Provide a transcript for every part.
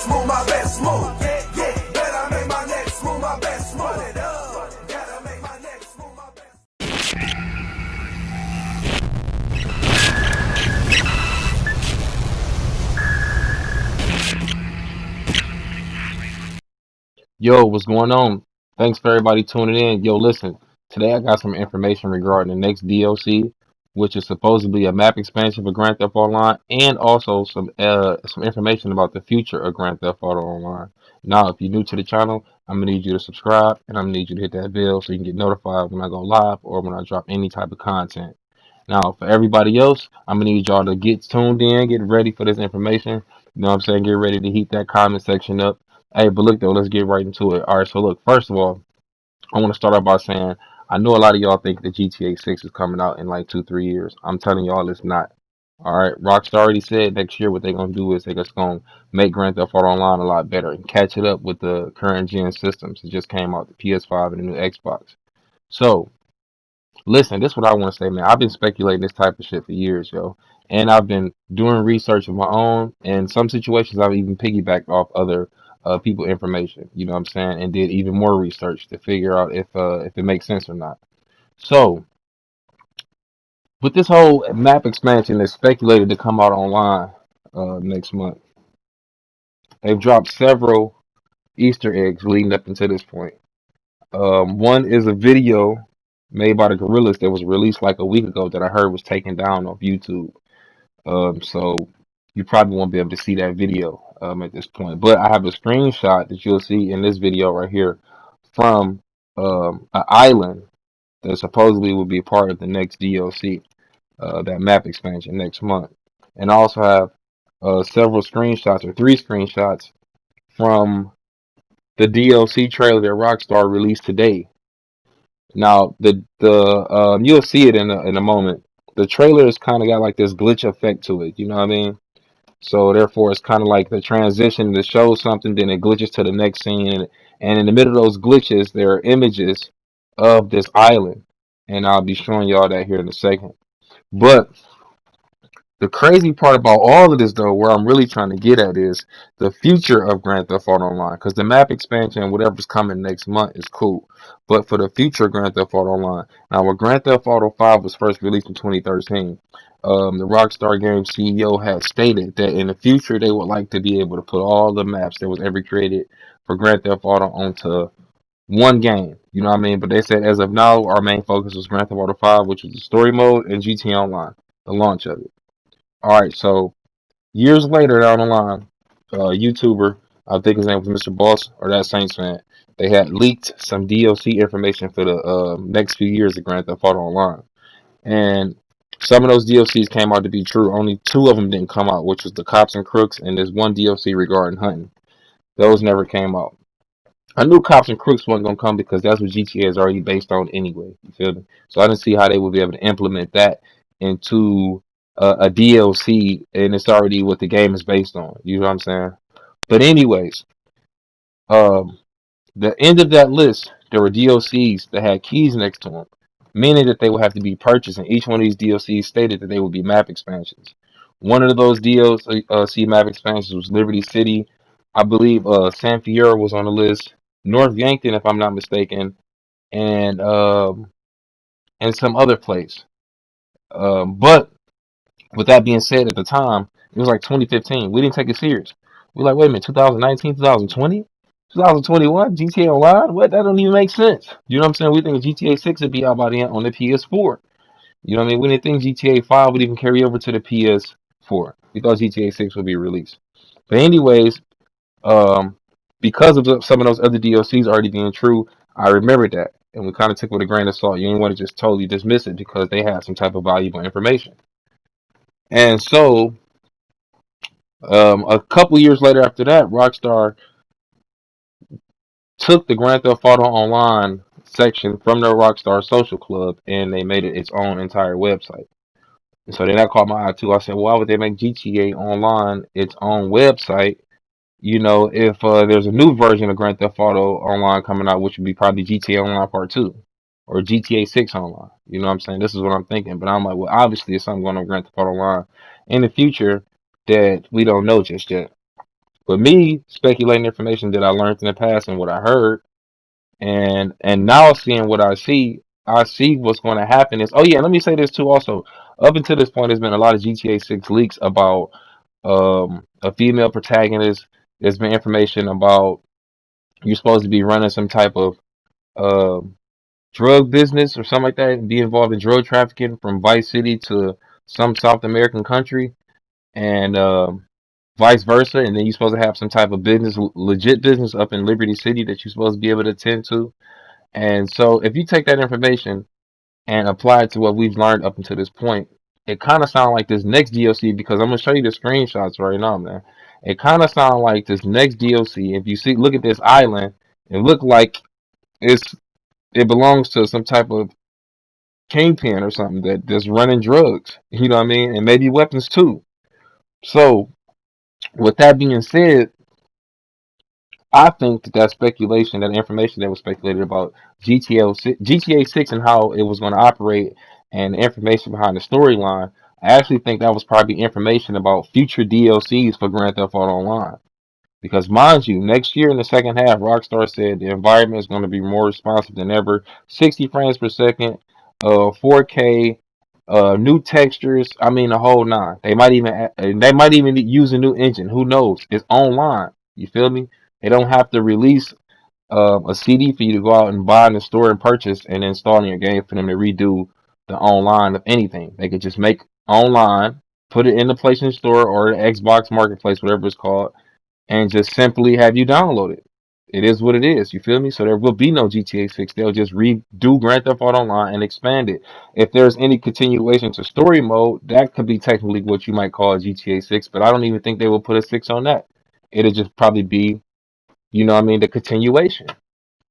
next move, my best move. Yeah, better make my next move, my best move. Gotta make my next move, my best. Yo, what's going on? Thanks for everybody tuning in. Yo, listen, today I got some information regarding the next DLC, which is supposedly a map expansion for Grand Theft Online, and also some information about the future of Grand Theft Auto Online. Now, if you're new to the channel, I'm gonna need you to subscribe, and I'm gonna need you to hit that bell so you can get notified when I go live or when I drop any type of content. Now, for everybody else, I'm gonna need y'all to get tuned in, get ready for this information. You know what I'm saying? Get ready to heat that comment section up. Hey, but look though, let's get right into it. All right, so look, first of all, I want to start off by saying I know a lot of y'all think that GTA 6 is coming out in like 2, 3 years. I'm telling y'all it's not. All right, Rockstar already said next year what they're gonna do is they're just gonna make Grand Theft Auto Online a lot better and catch it up with the current gen systems. It just came out, the PS5 and the new Xbox. So listen, this is what I want to say, man. I've been speculating this type of shit for years, yo. And I've been doing research of my own. And some situations I've even piggybacked off other people information, you know what I'm saying? And did even more research to figure out if it makes sense or not. So, with this whole map expansion that's speculated to come out online next month, they've dropped several Easter eggs leading up until this point. One is a video made by the Gorillas that was released like a week ago that I heard was taken down off YouTube. So you probably won't be able to see that video at this point. But I have a screenshot that you'll see in this video right here from an island that supposedly will be part of the next DLC, that map expansion next month. And I also have several screenshots or 3 screenshots from the DLC trailer that Rockstar released today. Now the you'll see it in a moment. The trailer has kind of got like this glitch effect to it. You know what I mean? So therefore, it's kind of like the transition that shows something, then it glitches to the next scene, and in the middle of those glitches, there are images of this island, and I'll be showing y'all that here in a second. But the crazy part about all of this, though, where I'm really trying to get at is the future of Grand Theft Auto Online. Because the map expansion and whatever's coming next month is cool. But for the future of Grand Theft Auto Online, now when Grand Theft Auto 5 was first released in 2013, the Rockstar Games CEO had stated that in the future they would like to be able to put all the maps that was ever created for Grand Theft Auto onto one game. You know what I mean? But they said as of now, our main focus was Grand Theft Auto 5, which was the story mode, and GTA Online, the launch of it. All right, so years later down the line, YouTuber, I think his name was Mr. Boss or that Saints fan, they had leaked some DLC information for the next few years of Grand Theft Auto Online, and some of those DLCs came out to be true. Only 2 of them didn't come out, which was the Cops and Crooks, and there's one DLC regarding hunting. Those never came out. I knew Cops and Crooks wasn't gonna come because that's what GTA is already based on anyway. You feel me? So I didn't see how they would be able to implement that into a DLC, and it's already what the game is based on. You know what I'm saying? But anyways, um, the end of that list, there were DLCs that had keys next to them, meaning that they would have to be purchased, and each one of these DLCs stated that they would be map expansions. One of those DLC map expansions was Liberty City. I believe San Fierro was on the list. North Yankton, if I'm not mistaken, and some other place. But with that being said, at the time, it was like 2015. We didn't take it serious. We were like, wait a minute, 2019, 2020, 2021, GTA Online? What? That don't even make sense. You know what I'm saying? We think GTA 6 would be out by the end on the PS4. You know what I mean? We didn't think GTA 5 would even carry over to the PS4. We thought GTA 6 would be released. But anyways, um, because of some of those other DLCs already being true, I remembered that. And we kind of took it with a grain of salt. You ain't want to just totally dismiss it because they had some type of valuable information. And so, a couple years later after that, Rockstar took the Grand Theft Auto Online section from their Rockstar Social Club and they made it its own entire website. And so then that caught my eye too. I said, well, why would they make GTA Online its own website? You know, if there's a new version of Grand Theft Auto Online coming out, which would be probably GTA Online Part 2 or GTA 6 Online. You know what I'm saying? This is what I'm thinking. But I'm like, well, obviously, it's something going on Grand Theft Auto Online in the future that we don't know just yet. But me speculating information that I learned in the past and what I heard, and now seeing what I see what's going to happen is, oh yeah, let me say this too also. Up until this point, there's been a lot of GTA 6 leaks about a female protagonist. There's been information about you're supposed to be running some type of um drug business or something like that, and be involved in drug trafficking from Vice City to some South American country, and vice versa. And then you're supposed to have some type of business, legit business up in Liberty City that you're supposed to be able to attend to. And so, if you take that information and apply it to what we've learned up until this point, it kind of sounds like this next DLC, because I'm gonna show you the screenshots right now, man. It kind of sounds like this next DLC. If you see, look at this island, it look like it's it belongs to some type of kingpin or something that's running drugs. You know what I mean? And maybe weapons too. So, with that being said, I think that speculation, that information that was speculated about GTA 6 and how it was going to operate, and the information behind the storyline, I actually think that was probably information about future DLCs for Grand Theft Auto Online. Because mind you, next year in the second half, Rockstar said the environment is going to be more responsive than ever, 60 frames per second, 4K, new textures. I mean, the whole nine. They might even use a new engine. Who knows? It's online. You feel me? They don't have to release a CD for you to go out and buy in the store and purchase and install in your game for them to redo the online of anything. They could just make online, put it in the PlayStation Store or the Xbox Marketplace, whatever it's called, and just simply have you download it. It is what it is. You feel me? So there will be no GTA 6. They'll just redo Grand Theft Auto Online and expand it. If there's any continuation to story mode, that could be technically what you might call GTA 6, but I don't even think they will put a 6 on that. It'll just probably be, you know what I mean, the continuation.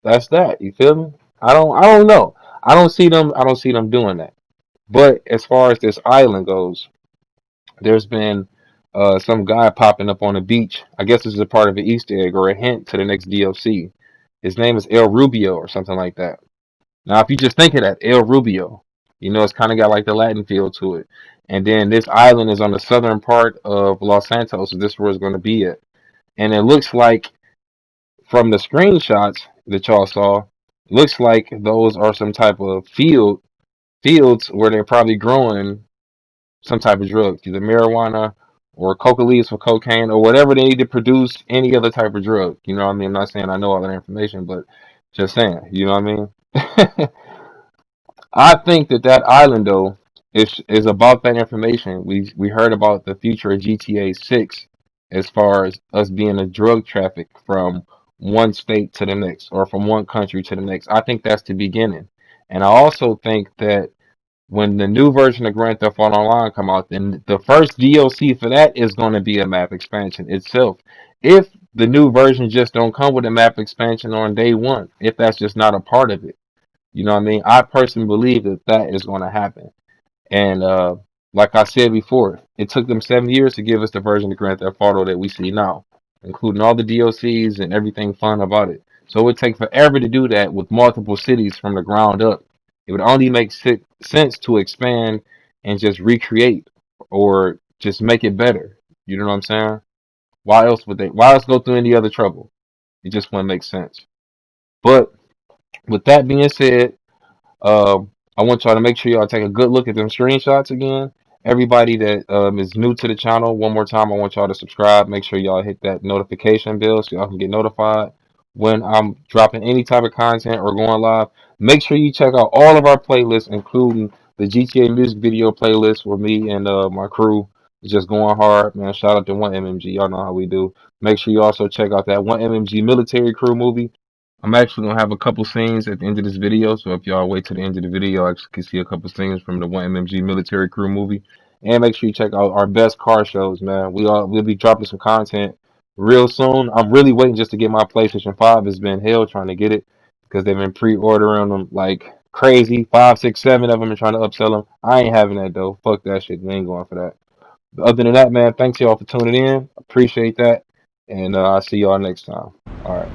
That's that. You feel me? I don't know. I don't see them doing that. But as far as this island goes, there's been some guy popping up on the beach. I guess this is a part of an Easter egg or a hint to the next DLC. His name is El Rubio or something like that. Now, if you just think of that, El Rubio, you know, it's kind of got like the Latin feel to it. And then this island is on the southern part of Los Santos, so this is where it's going to be at. And it looks like from the screenshots that y'all saw, it looks like those are some type of fields where they're probably growing some type of drug, either marijuana or coca leaves for cocaine or whatever they need to produce any other type of drug. You know what I mean? I'm not saying I know all that information, but just saying, you know what I mean? I think that island though is about that information. We heard about the future of GTA 6 as far as us being a drug traffic from one state to the next or from one country to the next. I think that's the beginning. And I also think that when the new version of Grand Theft Auto Online come out, then the first DLC for that is going to be a map expansion itself. If the new version just don't come with a map expansion on day one, if that's just not a part of it, you know what I mean? I personally believe that that is going to happen. And like I said before, it took them 7 years to give us the version of Grand Theft Auto that we see now, including all the DLCs and everything fun about it. So it would take forever to do that with multiple cities from the ground up. It would only make sense to expand and just recreate or just make it better. You know what I'm saying? Why else would they? Why else go through any other trouble? It just wouldn't make sense. But with that being said, I want y'all to make sure y'all take a good look at them screenshots again. Everybody that is new to the channel, one more time, I want y'all to subscribe. Make sure y'all hit that notification bell so y'all can get notified when I'm dropping any type of content or going live. Make sure you check out all of our playlists, including the GTA music video playlist where me and my crew is just going hard, man. Shout out to 1MMG. Y'all know how we do. Make sure you also check out that 1MMG military crew movie. I'm actually gonna have a couple scenes at the end of this video, so if y'all wait to the end of the video, I can see a couple scenes from the 1MMG Military Crew movie. And make sure you check out our best car shows, man. We'll be dropping some content real soon. I'm really waiting just to get my PlayStation 5. It's been hell trying to get it because they've been pre-ordering them like crazy. 5, 6, 7 of them and trying to upsell them. I ain't having that though. Fuck that shit. We ain't going for that. But other than that, man, thanks y'all for tuning in. Appreciate that. And I'll see y'all next time. All right.